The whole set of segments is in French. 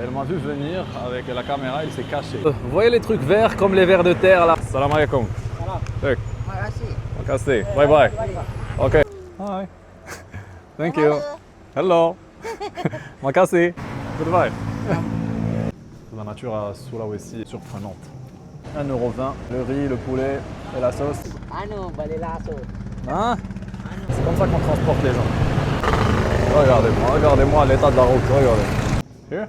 Elle m'a vu venir avec la caméra, il s'est caché. Vous voyez les trucs verts comme les vers de terre là? Salam alaikum. Salam. Makasih. Bye bye. Ok. Hi. Thank you. Hello. Makasih. Goodbye. La nature à Sulawesi est surprenante. 1,20 €, le riz, le poulet et la sauce. Hein? C'est comme ça qu'on transporte les gens. Regardez-moi l'état de la route, regardez. Here?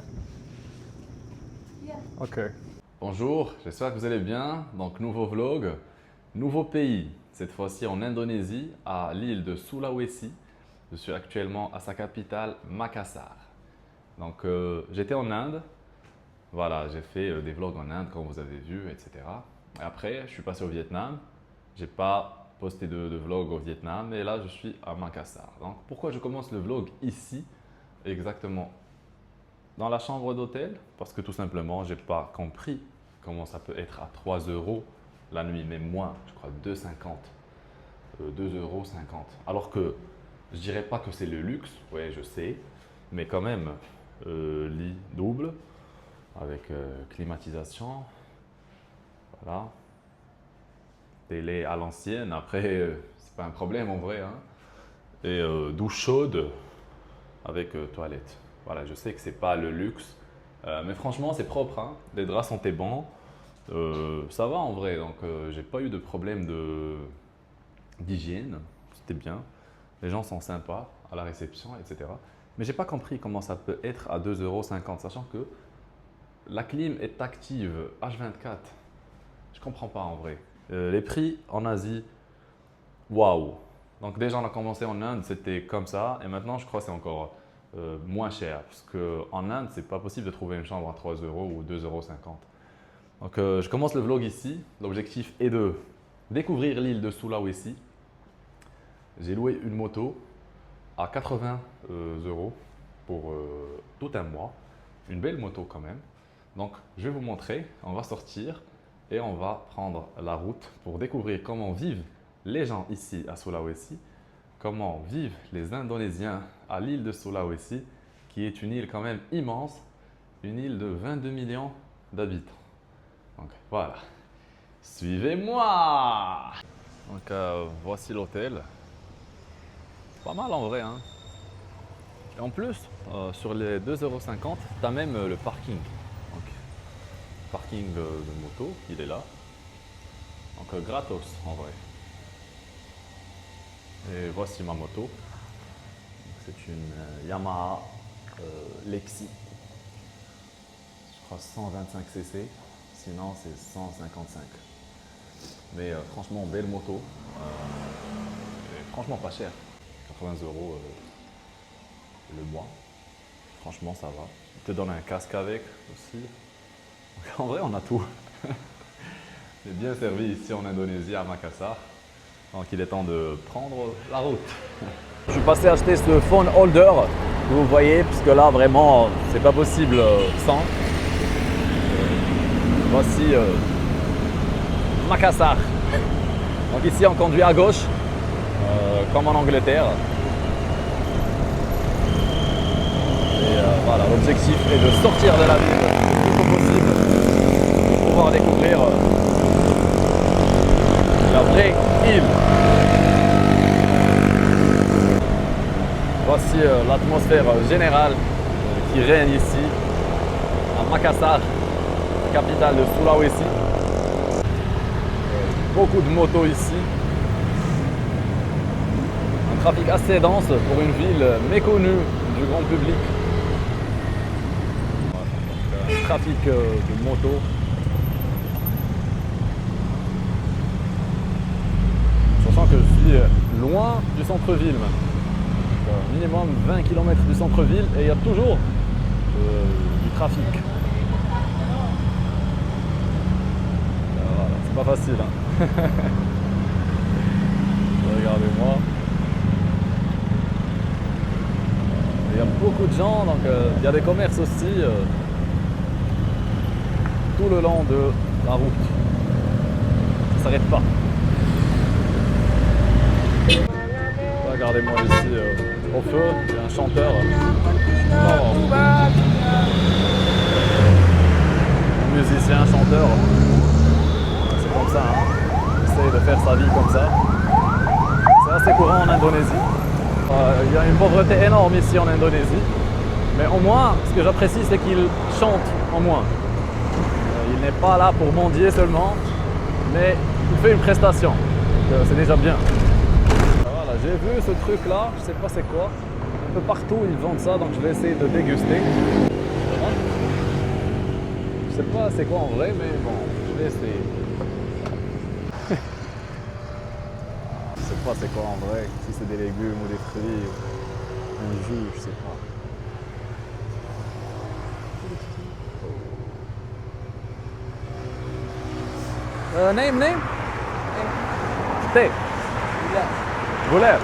Ok. Bonjour, j'espère que vous allez bien. Donc nouveau vlog, nouveau pays. Cette fois-ci en Indonésie, à l'île de Sulawesi. Je suis actuellement à sa capitale, Makassar. Donc j'étais en Inde. Voilà, j'ai fait des vlogs en Inde comme vous avez vu, etc. Et après, je suis passé au Vietnam. J'ai pas posté de vlog au Vietnam et là je suis à Makassar. Donc pourquoi je commence le vlog ici exactement dans la chambre d'hôtel? Parce que tout simplement, j'ai pas compris comment ça peut être à 3 € la nuit, même moins, je crois 2,50 €, 2,50 €. Alors que je dirais pas que c'est le luxe, ouais je sais, mais quand même, lit double avec climatisation, voilà. Télé à l'ancienne, après c'est pas un problème en vrai, hein. Et douche chaude avec toilette. Voilà, je sais que c'est pas le luxe, mais franchement c'est propre, hein. Les draps sont bons, ça va en vrai, donc j'ai pas eu de problème d'hygiène, c'était bien. Les gens sont sympas à la réception, etc. Mais j'ai pas compris comment ça peut être à 2,50 €, sachant que la clim est active H24. Je comprends pas en vrai. Les prix en Asie, waouh! Donc déjà on a commencé en Inde, c'était comme ça, et maintenant je crois que c'est encore moins cher, parce qu'en Inde c'est pas possible de trouver une chambre à 3 € ou 2,50 €. Donc je commence le vlog ici. L'objectif est de découvrir l'île de Sulawesi. J'ai loué une moto à 80 € pour tout un mois, une belle moto quand même. Donc je vais vous montrer, on va sortir et on va prendre la route pour découvrir comment vivent les gens ici à Sulawesi, comment vivent les Indonésiens à l'île de Sulawesi, qui est une île quand même immense, une île de 22 millions d'habitants. Donc voilà, suivez-moi! Donc voici l'hôtel, pas mal en vrai, hein. Et en plus, sur les 2,50 €, tu as même le parking. Donc, parking de moto, il est là. Donc gratos en vrai. Et voici ma moto. C'est une Yamaha Lexi. Je crois 125 cc. Sinon c'est 155. Mais franchement belle moto. Et franchement pas cher. 80 € le mois. Franchement ça va. Il te donne un casque avec aussi. Donc, en vrai on a tout. On est bien servi ici en Indonésie à Makassar. Donc il est temps de prendre la route. Je suis passé acheter ce phone holder que vous voyez, puisque là vraiment c'est pas possible sans. Voici Makassar. Donc ici on conduit à gauche, comme en Angleterre. Et voilà, l'objectif est de sortir de la ville le plus tôt possible pour pouvoir découvrir la vraie île. Voici l'atmosphère générale qui règne ici à Makassar, capitale de Sulawesi. Beaucoup de motos ici. Un trafic assez dense pour une ville méconnue du grand public. Un trafic de motos. Sachant que je suis loin du centre-ville maintenant. Minimum 20 km du centre-ville et il y a toujours du trafic. Voilà, c'est pas facile, hein. Regardez-moi. Il y a beaucoup de gens, donc il y a des commerces aussi tout le long de la route. Ça ne s'arrête pas. Regardez-moi ici au feu, il y a un chanteur. Oh. c'est un chanteur. C'est comme ça, hein. Il essaie de faire sa vie comme ça. C'est assez courant en Indonésie. Il y a une pauvreté énorme ici en Indonésie. Mais au moins, ce que j'apprécie, c'est qu'il chante au moins. Il n'est pas là pour mendier seulement, mais il fait une prestation. Donc c'est déjà bien. Voilà, j'ai vu ce truc là, je sais pas c'est quoi. Un peu partout ils vendent ça, donc je vais essayer de déguster. Je sais pas c'est quoi en vrai, mais bon, je vais essayer. Je sais pas c'est quoi en vrai, si c'est des légumes ou des fruits, ou un jus, je sais pas. Name? Thé. Goulaire.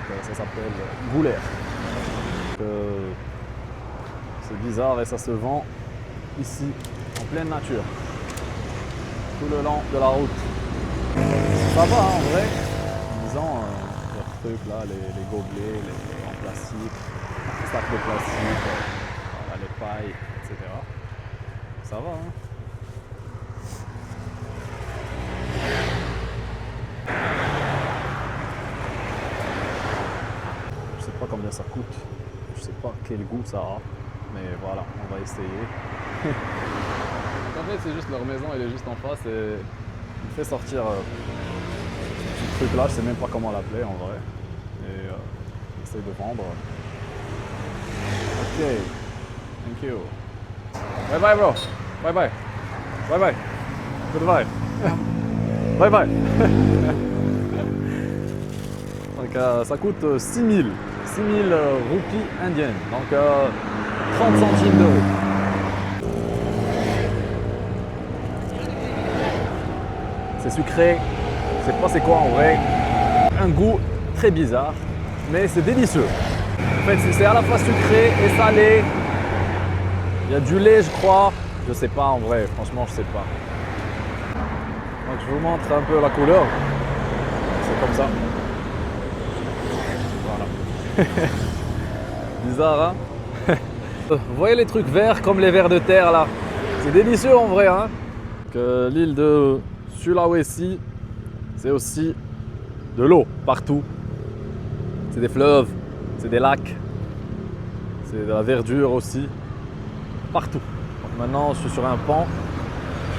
Donc ça s'appelle goulaire. C'est bizarre et ça se vend ici, en pleine nature, tout le long de la route. Ça va hein, en vrai, disons leurs trucs là, les gobelets, en plastique, les sacs de plastique, voilà, les pailles, etc. Ça va hein. Je sais pas combien ça coûte, je sais pas quel goût ça a, mais voilà, on va essayer. En fait c'est juste leur maison, elle est juste en face et il fait sortir ce truc là, je sais même pas comment l'appeler en vrai. Et il essaie de vendre. Ok, thank you. Bye bye bro, bye bye. Bye bye. Goodbye. Bye bye. Donc ça coûte 6000 roupies indiennes, donc 30 centimes d'euros. C'est sucré, je sais pas c'est quoi en vrai, un goût très bizarre, mais c'est délicieux. En fait c'est à la fois sucré et salé, il y a du lait je crois, je sais pas en vrai, franchement je sais pas. Donc je vous montre un peu la couleur, c'est comme ça. Voilà. Bizarre hein. Vous voyez les trucs verts comme les vers de terre là, c'est délicieux en vrai hein. L'île de Sulawesi, c'est aussi de l'eau partout. C'est des fleuves, c'est des lacs, c'est de la verdure aussi, partout. Donc maintenant je suis sur un pont,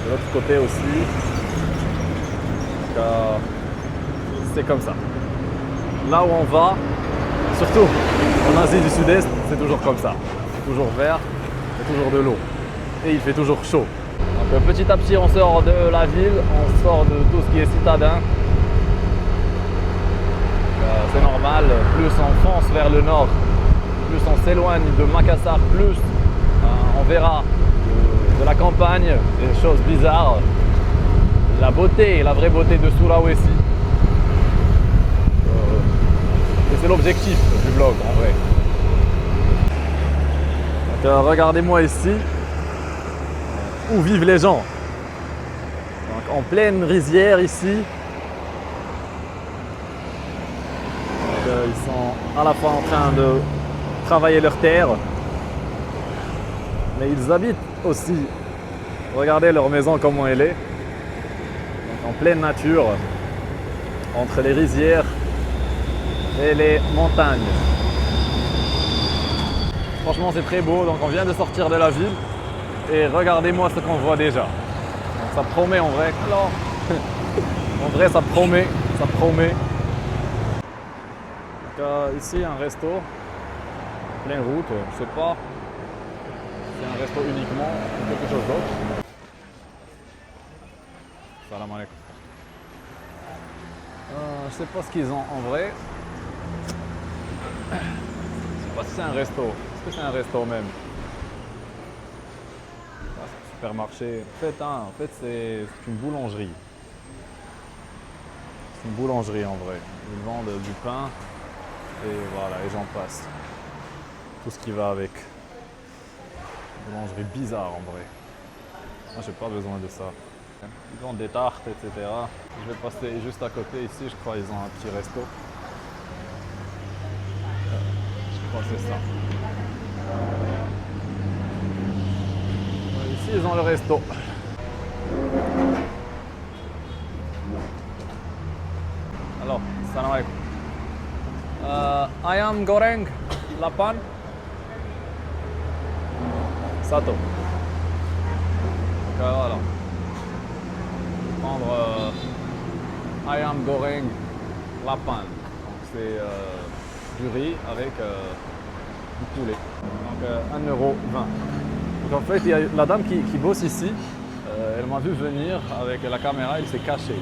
de l'autre côté aussi. C'est comme ça. Là où on va, surtout en Asie du Sud-Est, c'est toujours comme ça. C'est toujours vert, c'est toujours de l'eau. Et il fait toujours chaud. Donc petit à petit on sort de la ville, on sort de tout ce qui est citadin. C'est normal, plus on fonce vers le nord, plus on s'éloigne de Makassar, plus on verra de la campagne, des choses bizarres. La beauté, la vraie beauté de Sulawesi. Et c'est l'objectif du vlog en vrai. Donc, regardez-moi ici où vivent les gens. Donc, en pleine rizière ici. Donc, ils sont à la fois en train de travailler leur terre, mais ils habitent aussi. Regardez leur maison comment elle est. En pleine nature, entre les rizières et les montagnes. Franchement c'est très beau, donc on vient de sortir de la ville et regardez-moi ce qu'on voit déjà. Donc, ça promet en vrai. Alors, en vrai ça promet, ça promet. Donc, ici un resto, pleine route, je sais pas si c'est un resto uniquement ou quelque chose d'autre. Salam alaikum. Je sais pas ce qu'ils ont en vrai. Je sais pas si c'est un resto. Est-ce que c'est un resto même? Ah, c'est un supermarché. En fait c'est une boulangerie. C'est une boulangerie en vrai. Ils vendent du pain et voilà, et j'en passe. Tout ce qui va avec. Une boulangerie bizarre en vrai. Moi j'ai pas besoin de ça. Ils vendent des tartes, etc. Je vais passer juste à côté ici, je crois qu'ils ont un petit resto. Je crois que c'est ça. dans le resto. Alors, salam alaikum. Ayam goreng, lapan. Sato. Donc voilà. Prendre ayam goreng, lapan. Donc c'est du riz avec du poulet. Donc 1,20 €. Donc en fait, il y a la dame qui bosse ici. Elle m'a vu venir avec la caméra, elle s'est cachée.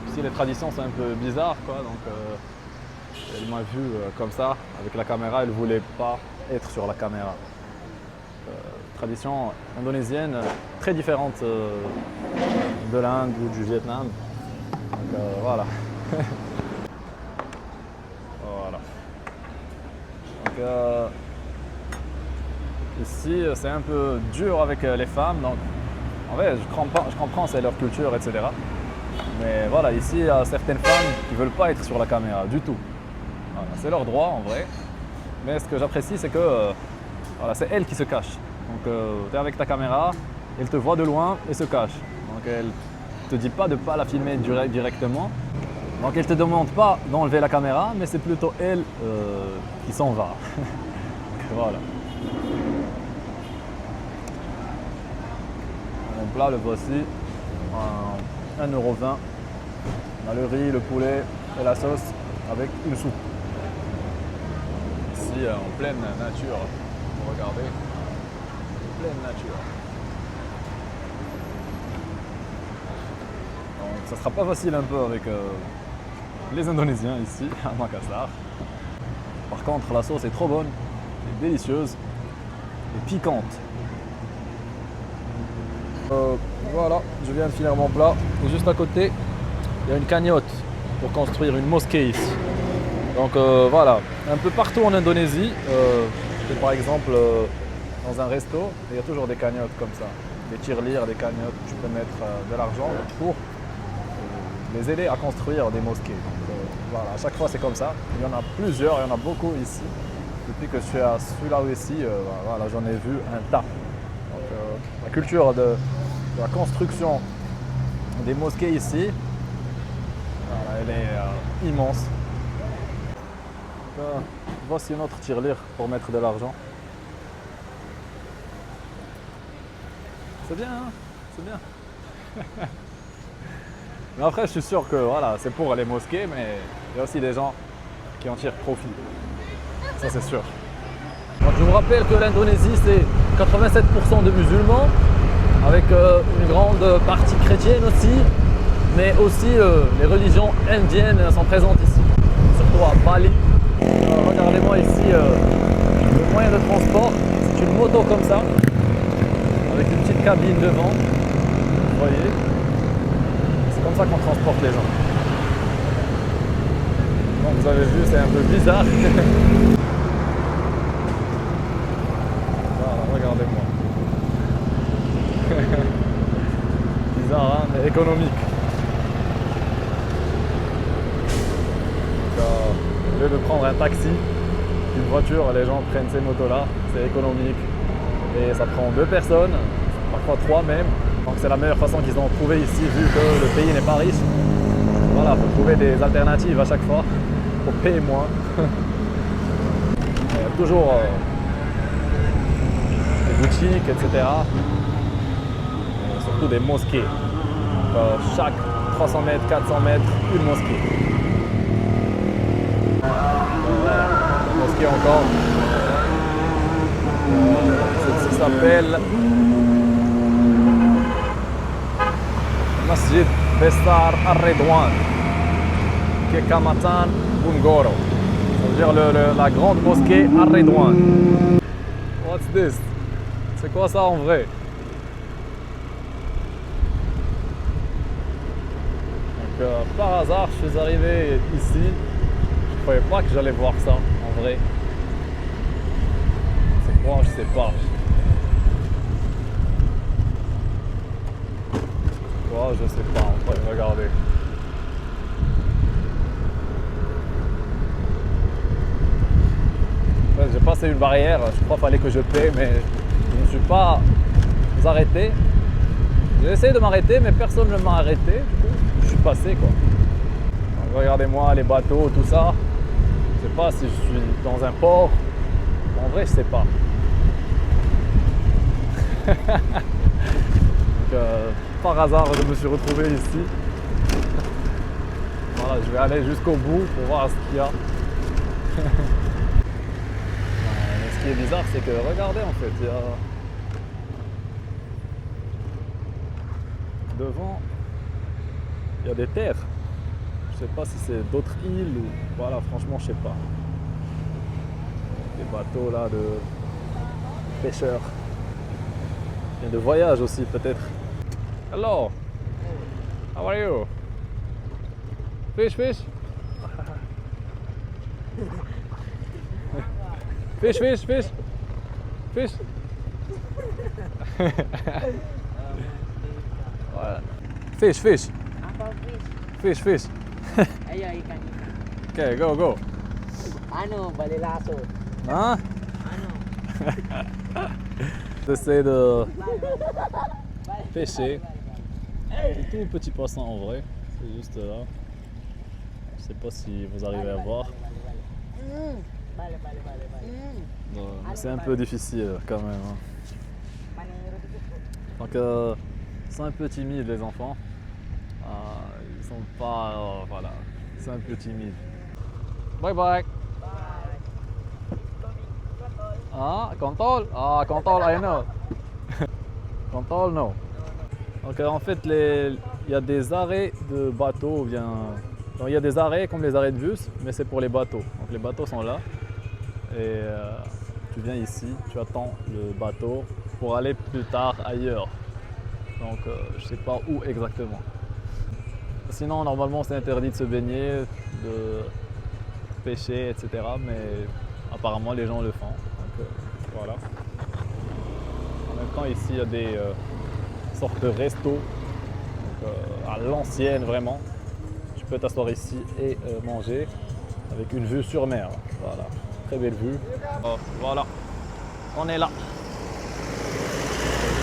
Ici, les traditions sont un peu bizarres, quoi. Donc elle m'a vu comme ça, avec la caméra. Elle ne voulait pas être sur la caméra. Tradition indonésienne très différente de l'Inde ou du Vietnam. Donc voilà. Voilà. Donc ici c'est un peu dur avec les femmes. Donc en vrai je comprends c'est leur culture, etc. Mais voilà, ici il y a certaines femmes qui ne veulent pas être sur la caméra du tout. Voilà, c'est leur droit en vrai. Mais ce que j'apprécie c'est que voilà, c'est elle qui se cache. Donc tu es avec ta caméra, elle te voit de loin et se cache. Donc elle ne te dit pas de ne pas la filmer directement. Donc elle ne te demande pas d'enlever la caméra, mais c'est plutôt elle qui s'en va. Donc voilà. Mon plat, le voici. 1,20 €. On a le riz, le poulet et la sauce avec une soupe. Ici en pleine nature. Regardez. Pleine nature. Donc ça sera pas facile un peu avec les Indonésiens ici à Makassar. Par contre la sauce est trop bonne, est délicieuse et piquante. Voilà, je viens de finir mon plat et juste à côté il y a une cagnotte pour construire une mosquée ici. Donc voilà, un peu partout en Indonésie, par exemple dans un resto, il y a toujours des cagnottes comme ça, des tirelires, des cagnottes où tu peux mettre de l'argent pour les aider à construire des mosquées. Donc, voilà, à chaque fois c'est comme ça. Il y en a plusieurs, il y en a beaucoup ici. Depuis que je suis à Sulawesi, voilà, j'en ai vu un tas. Donc, la culture de la construction des mosquées ici, voilà, elle est immense. Donc, voici une autre tirelire pour mettre de l'argent. C'est bien, hein? C'est bien. Mais après, je suis sûr que voilà, c'est pour les mosquées, mais il y a aussi des gens qui en tirent profit. Ça, c'est sûr. Donc, je vous rappelle que l'Indonésie, c'est 87% de musulmans, avec une grande partie chrétienne aussi, mais aussi les religions indiennes sont présentes ici, surtout à Bali. Regardez-moi ici, le moyen de transport, c'est une moto comme ça, avec une petite cabine devant, vous voyez. C'est comme ça qu'on transporte les gens. Donc vous avez vu, c'est un peu bizarre. Voilà, regardez-moi. Bizarre, hein, mais économique. Donc, au lieu de prendre un taxi, une voiture, les gens prennent ces motos-là. C'est économique. Et ça prend 2 personnes, parfois 3 même. Donc c'est la meilleure façon qu'ils ont trouvé ici, vu que le pays n'est pas riche. Voilà, il faut trouver des alternatives à chaque fois pour payer moins. Il y a toujours des boutiques, etc. Et surtout des mosquées. Donc, chaque 300 mètres, 400 mètres, une mosquée. Une mosquée encore. Celle-ci s'appelle Masjid Besar Ar-Redwan, Kecamatan Bunggoro. Ça veut dire la grande mosquée Ar-Redwan. What's this? C'est quoi ça en vrai? Donc par hasard, je suis arrivé ici. Je ne croyais pas que j'allais voir ça en vrai. C'est quoi? Je sais pas. Oh, je sais pas, on va regarder. J'ai passé une barrière, je crois qu'il fallait que je paie, mais je ne suis pas vous arrêter. J'ai essayé de m'arrêter, mais personne ne m'a arrêté. Du coup, je suis passé quoi. Donc, regardez-moi les bateaux, tout ça. Je sais pas si je suis dans un port. En vrai, je sais pas. Donc, par hasard, je me suis retrouvé ici. Voilà, je vais aller jusqu'au bout pour voir ce qu'il y a. Mais ce qui est bizarre, c'est que regardez en fait, il y a devant, il y a des terres. Je sais pas si c'est d'autres îles ou voilà, franchement, je sais pas. Des bateaux là de pêcheurs. Et de voyage aussi peut-être. Hello. How are you? Fish, fish. Fish, fish, fish. Fish. Voilà. Fish, fish. Fish, fish. Ayo, ikan. Okay, go, go. Ano, balilaso. Hein? Ano? J'essaie de pêcher. C'est tout petit poisson en vrai. C'est juste là. Je sais pas si vous arrivez à voir. Bale. Mais c'est un peu difficile quand même. Hein. Donc ils sont un peu timides les enfants. Ils sont pas... voilà. C'est un peu timide. Bye bye. Ah, contrôle. Ah, contrôle, I know. Contrôle, no. Donc en fait, il y a des arrêts de bateaux, bien... Donc, il y a des arrêts comme les arrêts de bus, mais c'est pour les bateaux. Donc les bateaux sont là. Et tu viens ici, tu attends le bateau pour aller plus tard ailleurs. Donc je sais pas où exactement. Sinon, normalement, c'est interdit de se baigner, de pêcher, etc. Mais apparemment, les gens le font. Donc voilà. En même temps, ici, il y a des sortes de restos. Donc, à l'ancienne, vraiment. Tu peux t'asseoir ici et manger avec une vue sur mer. Voilà. Très belle vue. Voilà. On est là.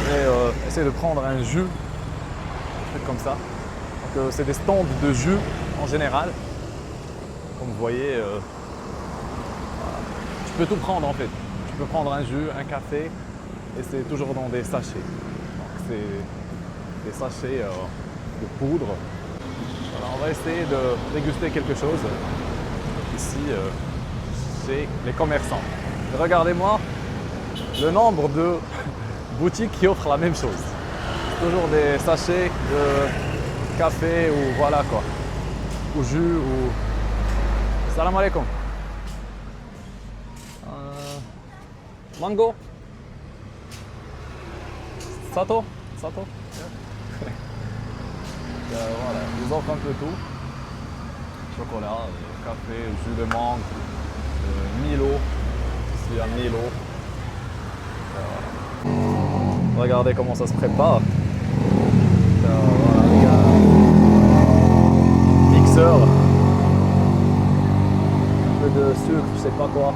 Je vais essayer de prendre un jus. Un truc comme ça. Donc, c'est des stands de jus en général. Comme vous voyez, voilà. Tu peux tout prendre en fait. Tu peux prendre un jus, un café, et c'est toujours dans des sachets. Donc c'est des sachets de poudre. Voilà, on va essayer de déguster quelque chose ici chez les commerçants. Et regardez-moi le nombre de boutiques qui offrent la même chose. Toujours des sachets de café ou voilà quoi, ou jus ou... Salam alaikum. Mango. Sato. Voilà, ils offrent un peu tout. Chocolat, café, jus de mangue, Milo. Ici il y a Milo. Voilà. Regardez comment ça se prépare. Voilà, il y a un mixeur. Un peu de sucre, je sais pas quoi.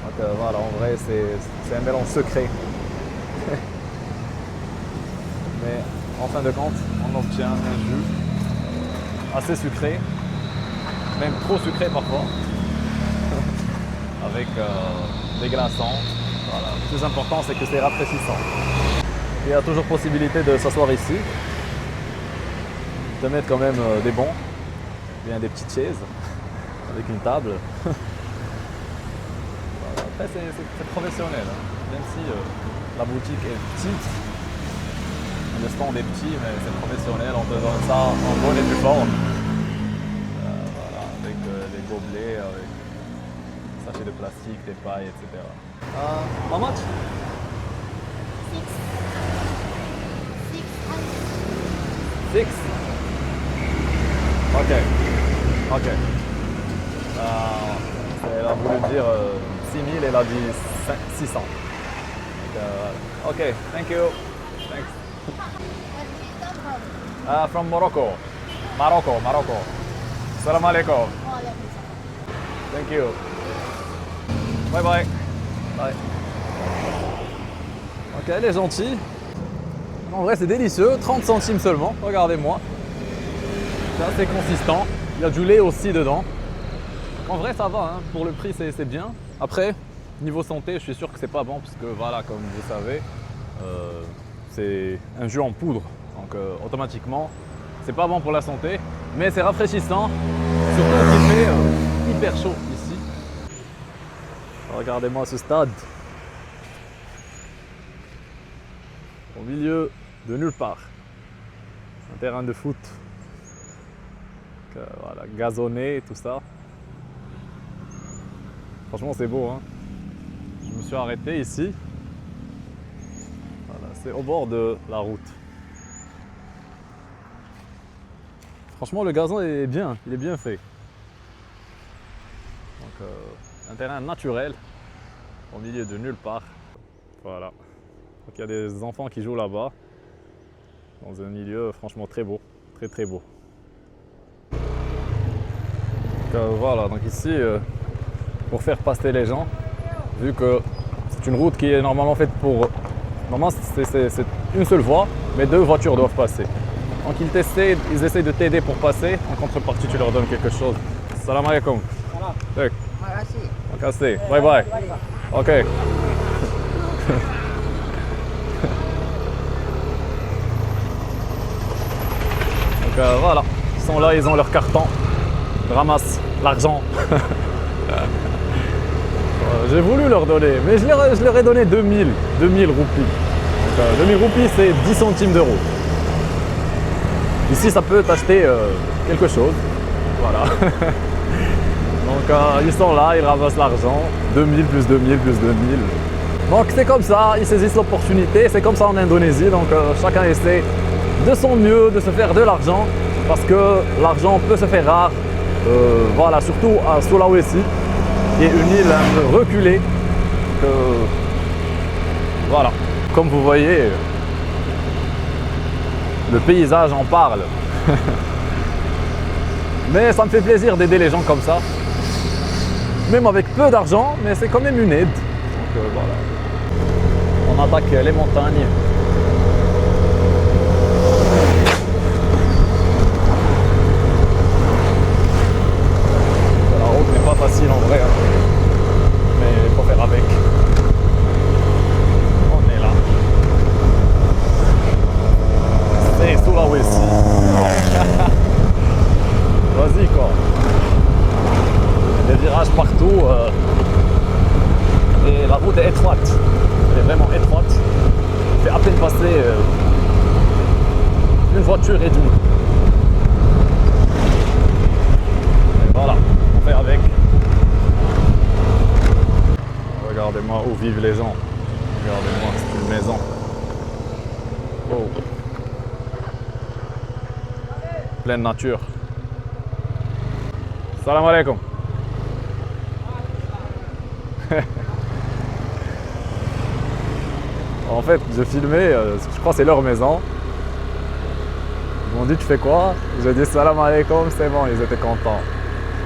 Donc voilà, en vrai c'est un mélange secret. Mais en fin de compte, on obtient un jus assez sucré, même trop sucré parfois, avec des glaçons. Voilà. Le plus important, c'est que c'est rafraîchissant. Il y a toujours possibilité de s'asseoir ici, de mettre quand même des bancs, bien des petites chaises avec une table. Voilà. Après, c'est professionnel, hein. Même si la boutique est petite. Le stand est petit, mais c'est professionnel, on te donne ça en bonne et due forme. Voilà, avec des gobelets, avec des sachets de plastique, des pailles, etc. How much? 6. Ok. Elle a voulu dire 6000, elle a dit 600. Ok, thank you. Thanks. From Morocco. Morocco. Salam alaikum. Thank you. Bye. Ok, elle est gentille. En vrai, c'est délicieux, 30 centimes seulement, regardez-moi. C'est assez consistant. Il y a du lait aussi dedans. En vrai, ça va, hein. Pour le prix, c'est bien. Après, niveau santé, je suis sûr que c'est pas bon, parce que voilà, comme vous savez, c'est un jus en poudre. Donc automatiquement, c'est pas bon pour la santé, mais c'est rafraîchissant. Surtout qu'il fait hyper chaud ici. Regardez-moi ce stade. Au milieu de nulle part. Un terrain de foot. Voilà, gazonné et tout ça. Franchement, c'est beau, hein. Je me suis arrêté ici. Voilà, c'est au bord de la route. Franchement, le gazon est bien, il est bien fait. Donc, un terrain naturel au milieu de nulle part. Voilà. Donc, il y a des enfants qui jouent là-bas dans un milieu franchement très beau, très très beau. Voilà, donc ici, pour faire passer les gens, vu que c'est une route qui est normalement faite pour... Normalement, c'est une seule voie, mais 2 voitures doivent passer. Donc ils essayent de t'aider pour passer, en contrepartie tu leur donnes quelque chose. Salam alaikum. Salam. Makasih. Bye bye. Ok. Donc voilà, ils sont là, ils ont leur carton. Ramasse l'argent. J'ai voulu leur donner, mais je leur ai donné 2000 roupies. Donc, 2000 roupies, c'est 10 centimes d'euros. Ici, ça peut t'acheter quelque chose. Voilà. Donc, ils sont là, ils ramassent l'argent. 2000 plus 2000 plus 2000. Donc, c'est comme ça, ils saisissent l'opportunité. C'est comme ça en Indonésie. Donc, chacun essaie de son mieux de se faire de l'argent. Parce que l'argent peut se faire rare. Voilà, surtout à Sulawesi, qui est une île un peu reculée. Voilà, comme vous voyez, le paysage en parle. Mais ça me fait plaisir d'aider les gens comme ça. Même avec peu d'argent, mais c'est quand même une aide. Donc voilà. On attaque les montagnes. Facile en vrai, mais il faut faire avec. On est là. C'est Sulawesi. Vas-y quoi. Il y a des virages partout. Et la route est étroite. Elle est vraiment étroite. Il fait à peine passer une voiture et demie. Et voilà, on fait avec. Regardez-moi où vivent les gens. Regardez-moi, c'est une maison. Oh. Pleine nature. Salam alaikum. En fait, je filmais, je crois que c'est leur maison. Ils m'ont dit tu fais quoi? J'ai dit salam alaikum, c'est bon, ils étaient contents.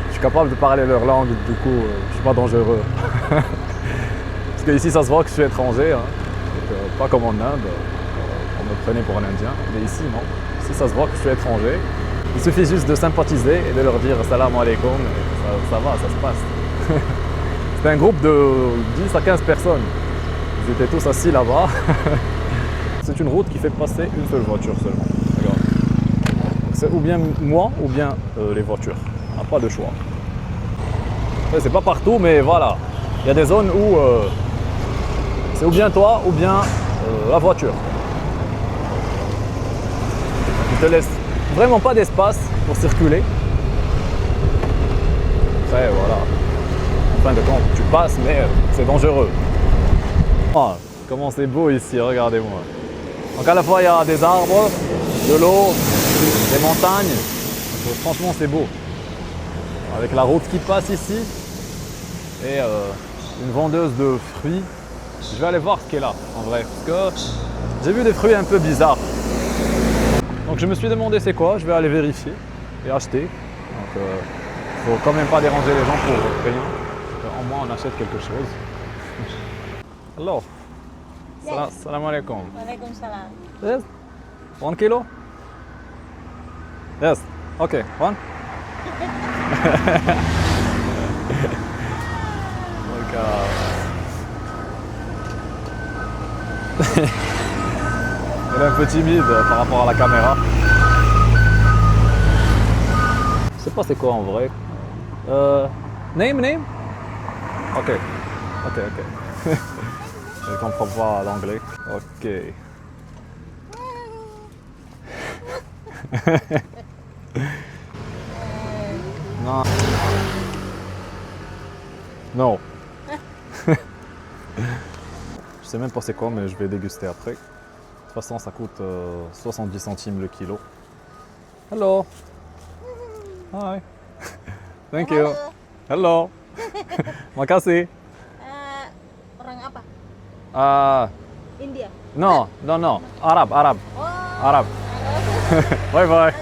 Je suis capable de parler leur langue, du coup, je suis pas dangereux. Parce que ici, ça se voit que je suis étranger, hein. Donc, pas comme en Inde, on me prenait pour un Indien. Mais ici, non. Ici, ça se voit que je suis étranger. Il suffit juste de sympathiser et de leur dire salam alaikum, et ça va, ça se passe. C'était un groupe de 10 à 15 personnes. Ils étaient tous assis là-bas. C'est une route qui fait passer une seule voiture seulement. Regarde. C'est ou bien moi ou bien les voitures. On n'a pas de choix. C'est pas partout, mais voilà. Il y a des zones où c'est ou bien toi ou bien la voiture. Ils te laissent vraiment pas d'espace pour circuler. Après, voilà. En fin de compte, tu passes, mais c'est dangereux. Oh, comment c'est beau ici, regardez-moi. Donc à la fois, il y a des arbres, de l'eau, des montagnes. Donc, franchement, c'est beau. Avec la route qui passe ici et une vendeuse de fruits. Je vais aller voir ce qu'elle a en vrai, parce que j'ai vu des fruits un peu bizarres. Donc je me suis demandé c'est quoi, je vais aller vérifier et acheter. Donc faut quand même pas déranger les gens pour rien. Au moins on achète quelque chose. Alors, Yes. salam alaikum. Waalaikumsalam. Yes. 1 kilo? Yes. Okay, one. Donc, elle est un peu timide par rapport à la caméra. Je sais pas c'est quoi en vrai. Name? Ok. Je comprends pas l'anglais. Ok. Non. Non. Je sais même pas c'est quoi, mais je vais déguster après. De toute façon, ça coûte 70 centimes le kilo. Hello. Hi. Thank you. Hello. Makasih. Orang apa? India. No. Arab. Oh. Arab. Bye bye.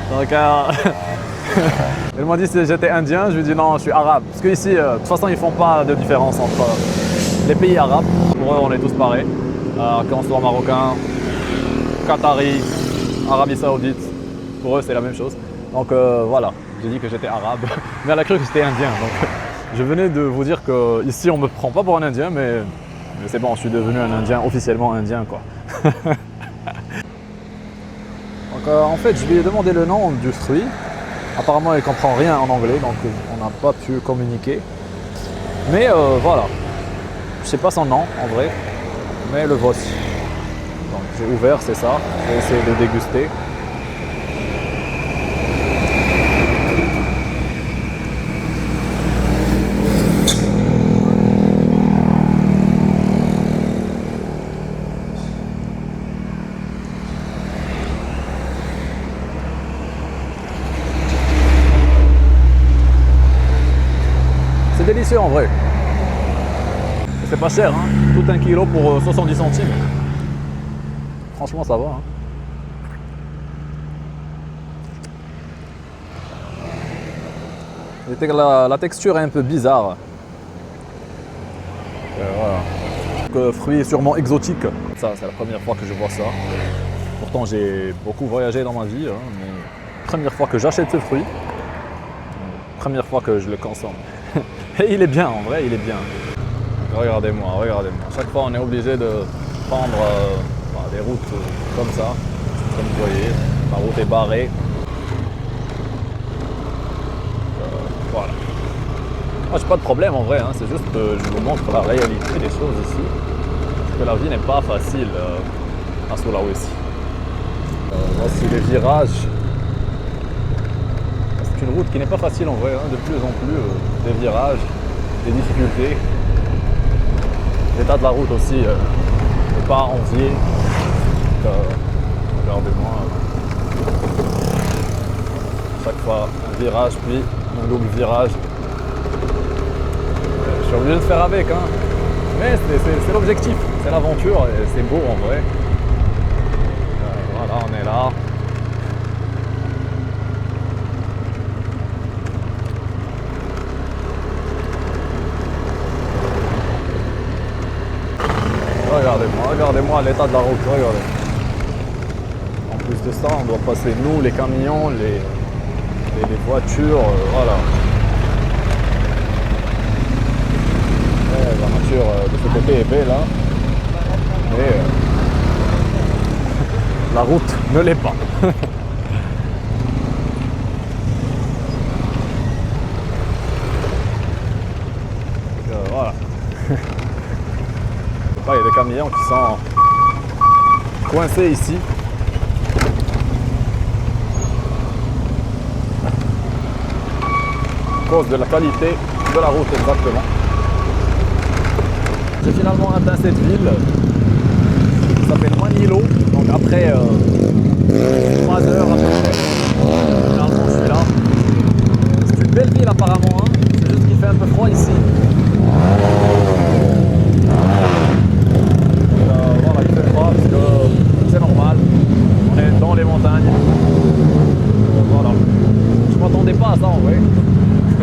Donc, elle m'a dit si j'étais indien, je lui ai dit non, je suis arabe. Parce qu'ici, de toute façon, ils font pas de différence entre les pays arabes. Pour eux, on est tous pareils. Qu'on soit marocain, qatari, Arabie Saoudite, pour eux, c'est la même chose. Donc voilà, j'ai dit que j'étais arabe, mais elle a cru que j'étais indien. Donc je venais de vous dire qu'ici, on me prend pas pour un indien, mais c'est bon, je suis devenu un indien, officiellement indien, quoi. Donc en fait, je lui ai demandé le nom du fruit. Apparemment, elle comprend rien en anglais, donc on n'a pas pu communiquer. Mais voilà, je sais pas son nom en vrai, mais le voici. Donc j'ai ouvert, c'est ça. Je vais essayer de déguster. C'est délicieux en vrai. C'est pas cher, hein. Tout un kilo pour 70 centimes. Franchement, ça va. Hein. La texture est un peu bizarre. Voilà. Fruit sûrement exotique. Ça, c'est la première fois que je vois ça. Pourtant, j'ai beaucoup voyagé dans ma vie, hein, mais première fois que j'achète ce fruit. Première fois que je le consomme. Et il est bien, en vrai, il est bien. Regardez-moi. Chaque fois, on est obligé de prendre des routes comme ça. Comme vous voyez, la route est barrée. Voilà. Moi, j'ai pas de problème en vrai, hein. C'est juste que je vous montre la réalité des choses ici. Parce que la vie n'est pas facile à Sulawesi. Voici les virages. C'est une route qui n'est pas facile en vrai, hein. De plus en plus, des virages, des difficultés. L'état de la route aussi n'est pas envié. Regardez-moi. Chaque fois un virage, puis un double virage. Je suis obligé de faire avec, hein. Mais c'est l'objectif, c'est l'aventure et c'est beau en vrai. Voilà, on est là. Regardez-moi l'état de la route, regardez. En plus de ça, on doit passer nous, les camions, les voitures, voilà. La nature de ce côté est belle, hein. Mais la route ne l'est pas. Voilà. Il y a des camions qui sont coincés ici. À cause de la qualité de la route, exactement. J'ai finalement atteint cette ville qui s'appelle Manilo. Donc après 3 heures à peu près, finalement je suis là. C'est une belle ville apparemment, hein. C'est juste qu'il fait un peu froid ici. Voilà, il fait froid parce que c'est normal. On est dans les montagnes. Voilà. Je m'attendais pas à ça en vrai.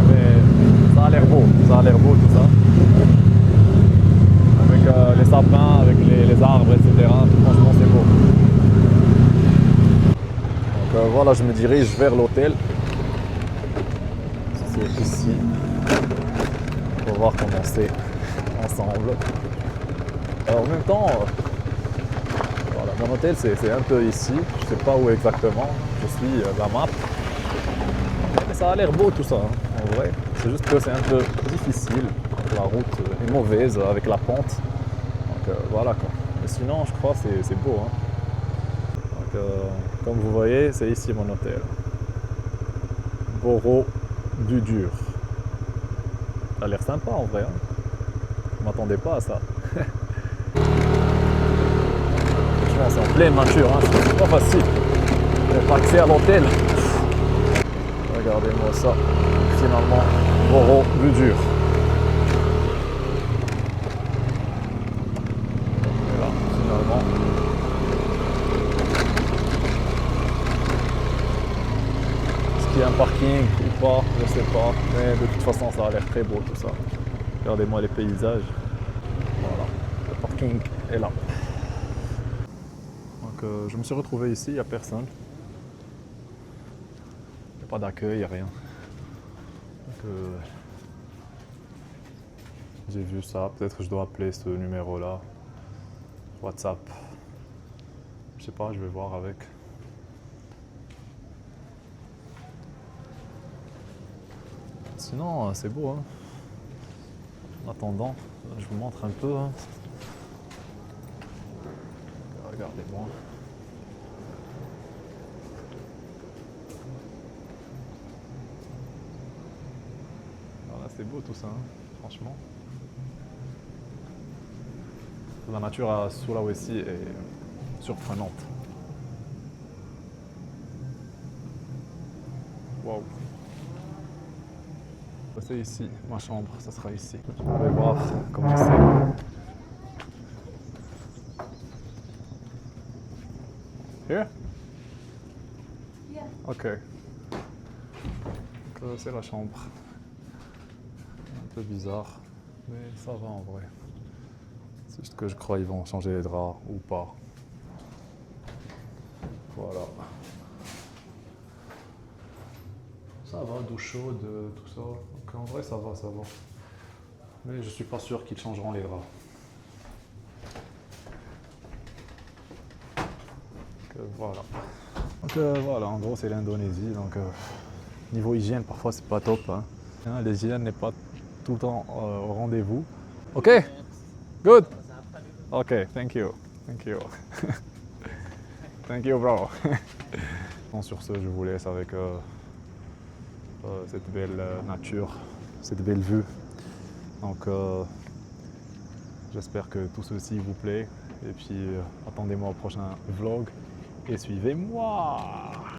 Mais ça a l'air beau tout ça. Avec les sapins, avec les arbres, etc. voilà, je me dirige vers l'hôtel. C'est ici. On va voir comment c'est ensemble. Alors, en même temps, voilà, mon hôtel c'est un peu ici. Je sais pas où exactement. Je suis la map. Mais ça a l'air beau tout ça, hein, en vrai. C'est juste que c'est un peu difficile. La route est mauvaise avec la pente. Donc voilà quoi. Mais sinon, je crois que c'est beau. Hein. Donc, comme vous voyez, c'est ici mon hôtel. Boro du Dur. Ça a l'air sympa en vrai. Hein. Je m'attendais pas à ça. Franchement, c'est en pleine nature. Hein. C'est pas facile. Il n'y a pas accès à l'hôtel. Regardez-moi ça. Finalement, Boro du Dur. Et là, finalement. Est-ce qu'il y a un parking ou pas? Je sais pas. Mais de toute façon, ça a l'air très beau tout ça. Regardez-moi les paysages. Voilà. Le parking est là. Donc, je me suis retrouvé ici, il n'y a personne. Il n'y a pas d'accueil, il n'y a rien. Donc, j'ai vu ça, peut-être que je dois appeler ce numéro-là. WhatsApp. Je sais pas, je vais voir avec. Sinon, c'est beau. Hein. En attendant, je vous montre un peu. Hein. Regardez-moi. Voilà, c'est beau tout ça, hein, franchement. La nature à Sulawesi est surprenante. Wow. C'est ici, ma chambre, ça sera ici. On va voir comment c'est. Here? Yeah. Ok. Donc, c'est la chambre. Un peu bizarre, mais ça va en vrai. C'est juste que je crois qu'ils vont changer les draps ou pas. Voilà. Ça va, douche chaude, tout ça. Donc en vrai, ça va, ça va. Mais je suis pas sûr qu'ils changeront les draps. Donc voilà. Donc voilà, en gros, c'est l'Indonésie. Donc niveau hygiène, parfois, c'est pas top. Hein. L'hygiène n'est pas tout le temps au rendez-vous. Ok, good. Ok, thank you. Thank you. Thank you, bro. Bon, sur ce, je vous laisse avec cette belle nature, cette belle vue. Donc, j'espère que tout ceci vous plaît. Et puis, attendez-moi au prochain vlog et suivez-moi.